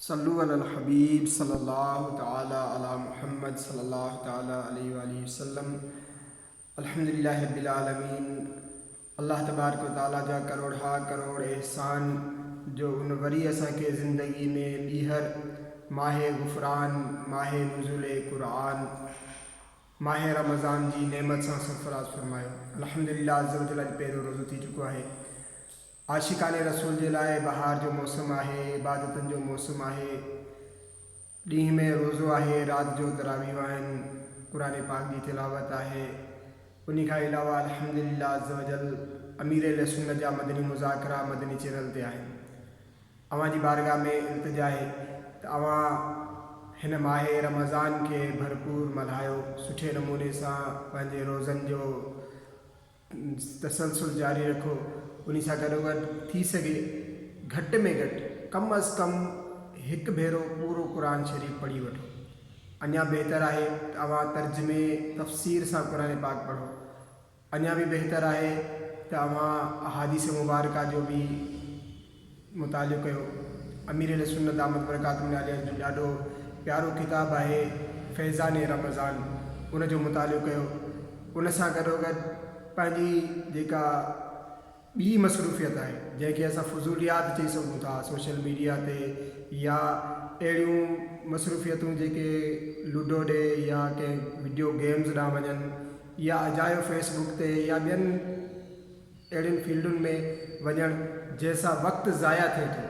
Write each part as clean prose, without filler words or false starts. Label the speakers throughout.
Speaker 1: सल्लु अलल हबीब सल्लल्लाहु तआला अला मुहम्मद सल्लल्लाहु तआला अलैहि वसल्लम। अल्हम्दुलिल्लाहि रब्बिल आलमीन। अल्लाह तबारक व तआला जा करोड़ा करोड़ एहसान जो उन वरी असांखे ज़िंदगी में ॿीहर माह गुफ़रान, माह नुज़ुल क़ुरान, माह रमज़ान जी नेमत सां सरफ़राज़ फरमायो। अल्हम्दुलिल्लाह अज़्ज़ व जल अॼु पहिरियों रोज़ो थी चुको आहे। आशिकाने रसूल जे लाइ बहार जो मौसम आहे, इबादतनि जो मौसम आहे। ॾींहं में रोज़ो आहे, राति जो तरावीह आहिनि, क़ुरान पाक जी तिलावत आहे। उन खां अलावा अल्हम्दुलिल्लाह अज़्ज़ व जल अमीर सुन्नत जा मदनी मुज़ाकरा मदनी चैनल ते आहिनि। अव्हां जी बारगाह में इल्तिजा आहे त अव्हां हिन माह रमज़ान खे भरपूर मल्हायो, सुठे नमूने सां पंहिंजे रोज़नि जो तसलसल जारी रखो। उन सां गॾोगॾु थी सघे घटि में घटि कम अज़ कम हिकु भेरो पूरो क़ुरान शरीफ़ पढ़ी वठो। अञा बहितर आहे त अव्हां तर्जुमे तफ़सीर सां क़ुरान पाक पढ़ो। अञा बि बहितर आहे त अव्हां अहादीस मुबारका जो बि मुतालियो कयो। अमीर सुन्नत अहमद बरकातुहू अलैह जो ॾाढो प्यारो किताबु आहे फैज़ान रमज़ान, उन जो मुतालियो कयो। उन सां गॾोगॾु पंहिंजी जेका ॿी मसरूफ़ियत आहे, जंहिंखे असां फज़ूलियात चई सघूं था सोशल मीडिया ते, या अहिड़ियूं मसरूफ़ियतूं जेके लूडो ॾे या कंहिं वीडियो गेम्स ॾांहुं वञनि, या अजायो फेसबुक ते या ॿियनि अहिड़ियुनि फील्डुनि में वञणु जंहिंसां वक़्तु ज़ाया थिए थो,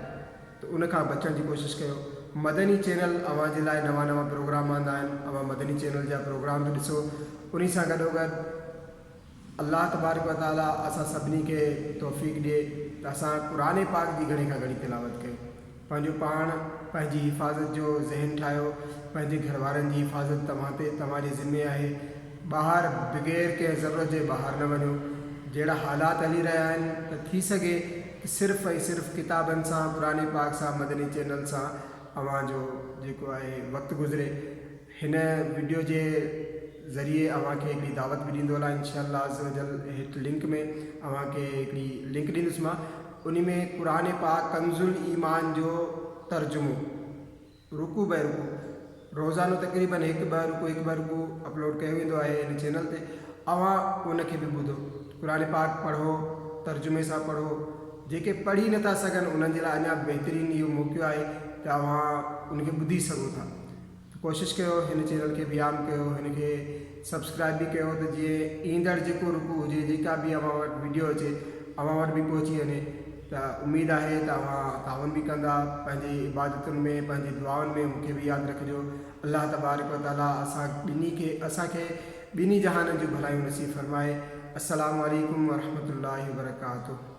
Speaker 1: त उन खां बचण जी कोशिशि कयो। मदनी चैनल अव्हां जे लाइ नवां नवां प्रोग्राम आंदा आहिनि। अव्हां मदनी चैनल जा प्रोग्राम बि ॾिसो। उन सां गॾोगॾु अल्लाह तबारक व तआला असां सभिनी खे तौफ़ीक़ ॾिए त असां क़ुरान पाक जी घणी खां घणी तिलावत कयूं। पंहिंजो पाण पंहिंजी हिफ़ाज़त जो ज़हन ठाहियो। पंहिंजे घर वारनि जी हिफ़ाज़त तव्हांजे ज़िम्मे आहे। ॿाहिरि बग़ैर कंहिं ज़रूरत जे ॿाहिरि न वञो। जहिड़ा हालात हली रहिया आहिनि त थी सघे कि सिर्फ़ु ऐं सिर्फ़ु किताबनि सां, क़ुरान पाक सां, मदनी चैनल सां अव्हांजो जेको आहे वक़्तु गुज़रे। हिन वीडियो जे ज़रिए अव्हांखे हिकिड़ी दावत बि ॾींदो अलाह इंशाअल्लाह अज़्ज़ व जल। हेठि लिंक में अव्हांखे हिकिड़ी लिंक ॾींदुसि मां। उन में क़ुरान पाक कंज़ुल ईमान जो तर्जुमो रुकू ब रुकू रोज़ानो तक़रीबन हिकु ॿ रुकू अपलोड कयो वेंदो आहे हिन चैनल ते। अव्हां उनखे बि ॿुधो, क़ुरान पाक पढ़ो, तर्जुमे सां पढ़ो। जेके पढ़ी नथा सघनि उन्हनि जे लाइ अञा बहितरीनु इहो मौक़ो आहे त अव्हां उनखे ॿुधी सघो था। कोशिशि कयो हिन चैनल खे बयान कयो, हिन खे सब्सक्राइब बि कयो त जीअं ईंदड़ जेको रुकू हुजे, जेका बि अव्हां वटि वीडियो अचे अव्हां वटि बि पहुची वञे। त उमेदु आहे त अव्हां तावन बि कंदा पंहिंजी इबादतुनि में, पंहिंजी दुआउनि में। मूंखे बि यादि रखिजो। अल्लाह तबारक व तआला असांखे ॿिन्ही जहाननि जूं भलायूं नसीब फरमाए। अस्सलामु अलैकुम वरहमतुल्लाहि वबरकातुहू।